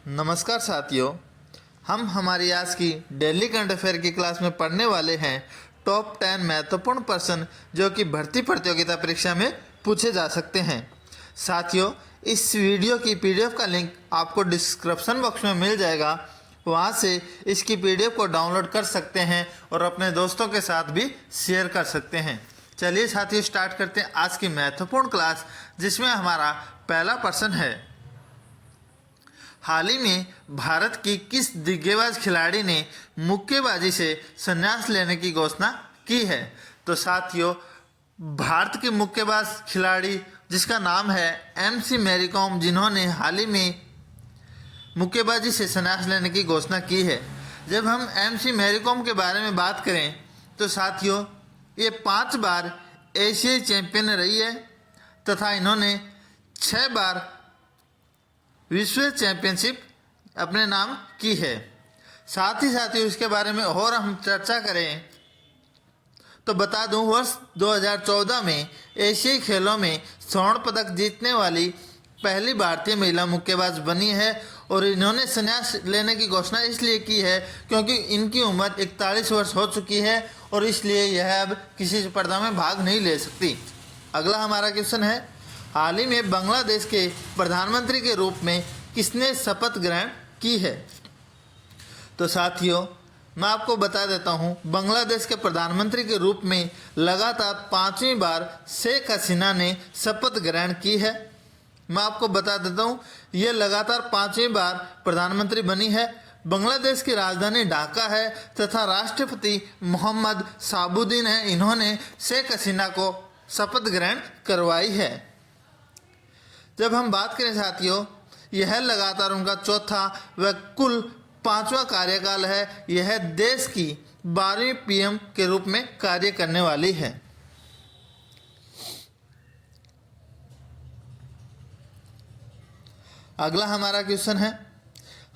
नमस्कार साथियों, हम हमारी आज की डेली करंट अफेयर की क्लास में पढ़ने वाले हैं टॉप 10 महत्वपूर्ण प्रश्न जो कि भर्ती प्रतियोगिता परीक्षा में पूछे जा सकते हैं। साथियों, इस वीडियो की पीडीएफ का लिंक आपको डिस्क्रिप्शन बॉक्स में मिल जाएगा। वहां से इसकी पीडीएफ को डाउनलोड कर सकते हैं और अपने दोस्तों के साथ भी शेयर कर सकते हैं। चलिए साथियों, स्टार्ट करते हैं आज की महत्वपूर्ण क्लास, जिसमें हमारा पहला प्रश्न है, हाल ही में भारत की किस दिग्गज खिलाड़ी ने मुक्केबाजी से संन्यास लेने की घोषणा की है? तो साथियों, भारत के मुक्केबाज खिलाड़ी जिसका नाम है एमसी मैरी कॉम, जिन्होंने हाल ही में मुक्केबाजी से संन्यास लेने की घोषणा की है। जब हम एमसी मैरी कॉम के बारे में बात करें तो साथियों, ये 5 बार एशियाई चैंपियन रही है तथा इन्होंने 6 बार विश्व चैंपियनशिप अपने नाम की है। साथ ही इसके बारे में और हम चर्चा करें तो बता दूं, वर्ष 2014 में एशियाई खेलों में स्वर्ण पदक जीतने वाली पहली भारतीय महिला मुक्केबाज बनी है और इन्होंने संन्यास लेने की घोषणा इसलिए की है क्योंकि इनकी उम्र 41 वर्ष हो चुकी है और इसलिए यह अब किसी स्पर्धा में भाग नहीं ले सकती। अगला हमारा क्वेश्चन है, हाल ही में बांग्लादेश के प्रधानमंत्री के रूप में किसने शपथ ग्रहण की है? तो साथियों, मैं आपको बता देता हूं, बांग्लादेश के प्रधानमंत्री के रूप में लगातार 5वीं बार शेख हसीना ने शपथ ग्रहण की है। मैं आपको बता देता हूं, ये लगातार 5वीं बार प्रधानमंत्री बनी है। बांग्लादेश की राजधानी ढाका है तथा राष्ट्रपति मोहम्मद शाहबुद्दीन है, इन्होंने शेख हसीना को शपथ ग्रहण करवाई है। जब हम बात करें साथियों, यह लगातार उनका चौथा व कुल 5वां कार्यकाल है। यह देश की 12वीं पीएम के रूप में कार्य करने वाली है। अगला हमारा क्वेश्चन है,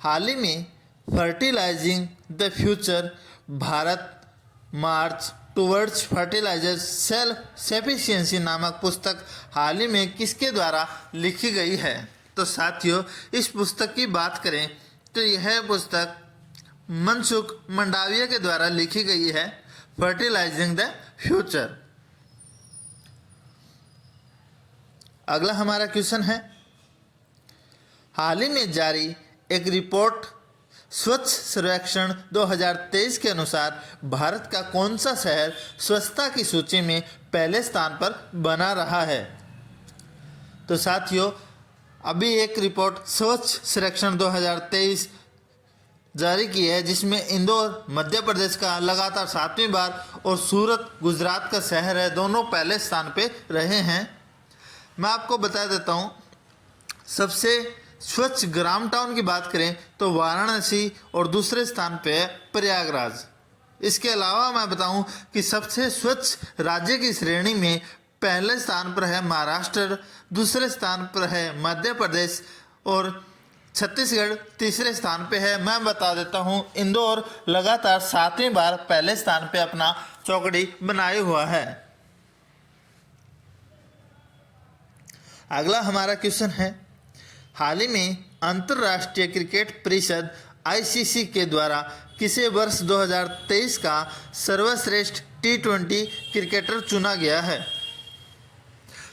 हाल ही में fertilizing the future Bharat march towards fertilizer self sufficiency नामक पुस्तक हाल ही में किसके द्वारा लिखी गई है? तो साथियों, इस पुस्तक की बात करें तो यह पुस्तक मनसुख मंडाविया के द्वारा लिखी गई है, फर्टिलाइजिंग द फ्यूचर। अगला हमारा क्वेश्चन है, हाल ही में जारी एक रिपोर्ट स्वच्छ सर्वेक्षण 2023 के अनुसार भारत का कौन सा शहर स्वच्छता की सूची में पहले स्थान पर बना रहा है? तो साथियों, अभी एक रिपोर्ट स्वच्छ सर्वेक्षण 2023 जारी की है, जिसमें इंदौर मध्य प्रदेश का लगातार 7वीं बार और सूरत गुजरात का शहर है, दोनों पहले स्थान पे रहे हैं। मैं आपको बता देता हूँ, सबसे स्वच्छ ग्राम टाउन की बात करें तो वाराणसी और दूसरे स्थान पे है प्रयागराज। इसके अलावा मैं बताऊं कि सबसे स्वच्छ राज्य की श्रेणी में पहले स्थान पर है महाराष्ट्र, दूसरे स्थान पर है मध्य प्रदेश और छत्तीसगढ़ तीसरे स्थान पे है। मैं बता देता हूं, इंदौर लगातार 7वीं बार पहले स्थान पे अपना चौकड़ी बनाए हुआ है। अगला हमारा क्वेश्चन है, हाल ही में अंतर्राष्ट्रीय क्रिकेट परिषद आईसीसी के द्वारा किसे वर्ष 2023 का सर्वश्रेष्ठ टी20 क्रिकेटर चुना गया है?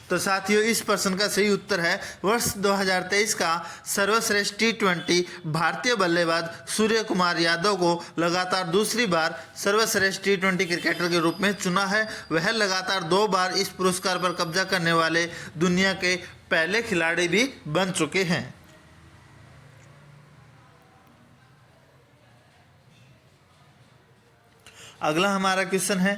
तो साथियों, इस प्रश्न का सही उत्तर है, वर्ष 2023 का सर्वश्रेष्ठ टी20 भारतीय बल्लेबाज सूर्य कुमार यादव को लगातार दूसरी बार सर्वश्रेष्ठ टी20 क्रिकेटर के रूप में चुना है। वह लगातार 2 बार इस पुरस्कार पर कब्जा करने वाले दुनिया के पहले खिलाड़ी भी बन चुके हैं। अगला हमारा क्वेश्चन है,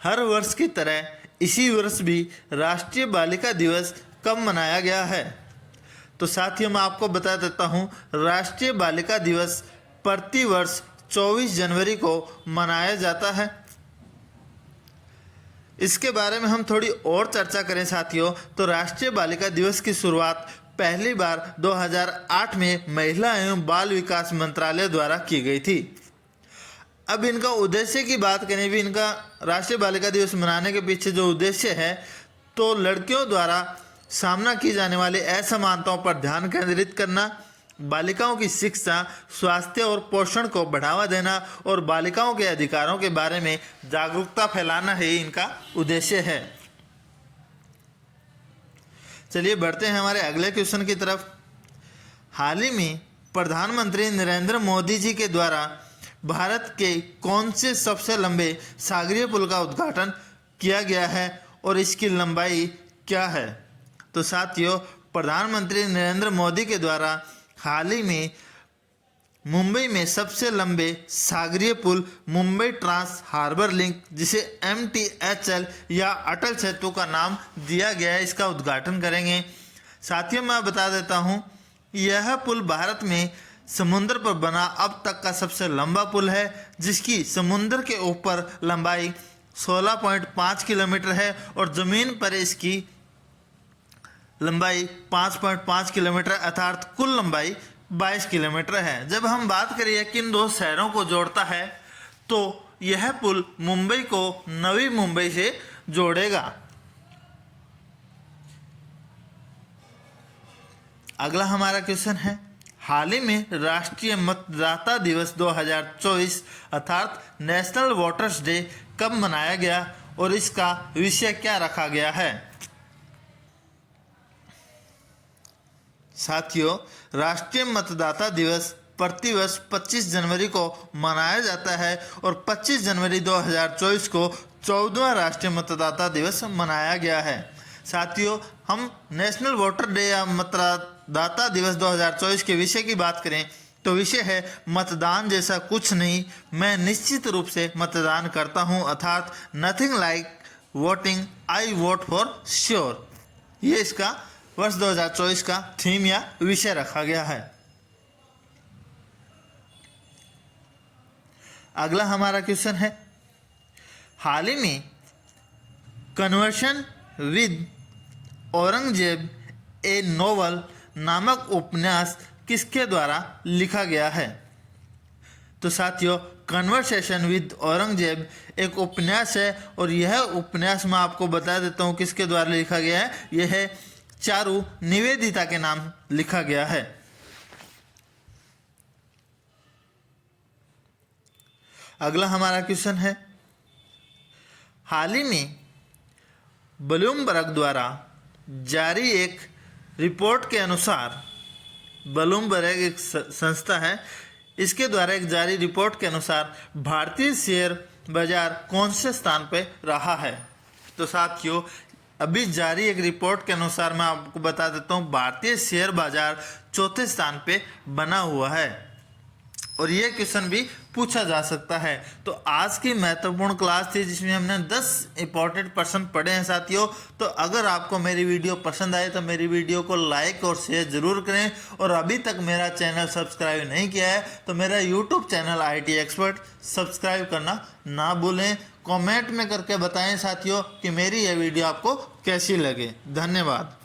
हर वर्ष की तरह इसी वर्ष भी राष्ट्रीय बालिका दिवस कब मनाया गया है? तो साथियों, मैं आपको बता देता हूं, राष्ट्रीय बालिका दिवस प्रति वर्ष 24 जनवरी को मनाया जाता है। इसके बारे में हम थोड़ी और चर्चा करें साथियों, तो राष्ट्रीय बालिका दिवस की शुरुआत पहली बार 2008 में महिला एवं बाल विकास मंत्रालय द्वारा की गई थी। अब इनका उद्देश्य की बात करें, भी इनका राष्ट्रीय बालिका दिवस मनाने के पीछे जो उद्देश्य है, तो लड़कियों द्वारा सामना की जाने वाली असमानताओं पर ध्यान केंद्रित करना बालिकाओं की शिक्षा, स्वास्थ्य और पोषण को बढ़ावा देना और बालिकाओं के अधिकारों के बारे में जागरूकता फैलाना ही इनका उद्देश्य है। चलिए बढ़ते हैं हमारे अगले क्वेश्चन की तरफ। हाल ही में प्रधानमंत्री नरेंद्र मोदी जी के द्वारा भारत के कौन से सबसे लंबे सागरीय पुल का उद्घाटन किया गया है और इसकी लंबाई क्या है? तो साथियों, प्रधानमंत्री नरेंद्र मोदी के द्वारा हाल ही में मुंबई में सबसे लंबे सागरीय पुल मुंबई ट्रांस हार्बर लिंक, जिसे MTHL या अटल सेतु का नाम दिया गया है, इसका उद्घाटन करेंगे। साथियों, मैं बता देता हूँ, यह पुल भारत में समुद्र पर बना अब तक का सबसे लंबा पुल है, जिसकी समुद्र के ऊपर लंबाई 16.5 किलोमीटर है और ज़मीन पर इसकी लंबाई 5.5 किलोमीटर अर्थात कुल लंबाई 22 किलोमीटर है। जब हम बात करें किन दो शहरों को जोड़ता है, तो यह पुल मुंबई को नवी मुंबई से जोड़ेगा। अगला हमारा क्वेश्चन है, हाल ही में राष्ट्रीय मतदाता दिवस 2024 अर्थात नेशनल वोटर्स डे कब मनाया गया और इसका विषय क्या रखा गया है? साथियों, राष्ट्रीय मतदाता दिवस प्रतिवर्ष 25 जनवरी को मनाया जाता है और 25 जनवरी 2024 को 14वां राष्ट्रीय मतदाता दिवस मनाया गया है। साथियों, हम नेशनल वोटर डे या मतदाता दिवस 2024 के विषय की बात करें तो विषय है मतदान जैसा कुछ नहीं, मैं निश्चित रूप से मतदान करता हूं, अर्थात nothing like voting, I vote for sure. ये इसका वर्ष 2024 का थीम या विषय रखा गया है। अगला हमारा क्वेश्चन है, हाल ही में conversion with Aurangzeb A novel नामक उपन्यास किसके द्वारा लिखा गया है? तो साथियों, कन्वर्सेशन विद औरंगजेब एक उपन्यास है और यह उपन्यास मैं आपको बता देता हूँ किसके द्वारा लिखा गया है। यह है चारू निवेदिता के नाम लिखा गया है। अगला हमारा क्वेश्चन है, हाल ही में ब्लूमबर्ग द्वारा जारी एक रिपोर्ट के अनुसार, ब्लूमबर्ग एक संस्था है, इसके द्वारा एक जारी रिपोर्ट के अनुसार भारतीय शेयर बाजार कौन से स्थान पर रहा है? तो साथियों, अभी जारी एक रिपोर्ट के अनुसार मैं आपको बता देता हूँ, भारतीय शेयर बाजार चौथे स्थान पे बना हुआ है और ये क्वेश्चन भी पूछा जा सकता है। तो आज की महत्वपूर्ण क्लास थी जिसमें हमने 10 इंपॉर्टेंट प्रश्न पढ़े हैं। साथियों, तो अगर आपको मेरी वीडियो पसंद आए तो मेरी वीडियो को लाइक और शेयर जरूर करें और अभी तक मेरा चैनल सब्सक्राइब नहीं किया है तो मेरा YouTube channel IT expert subscribe करना ना भूलें। कमेंट में करके बताएं साथियों कि मेरी यह वीडियो आपको कैसी लगे। धन्यवाद।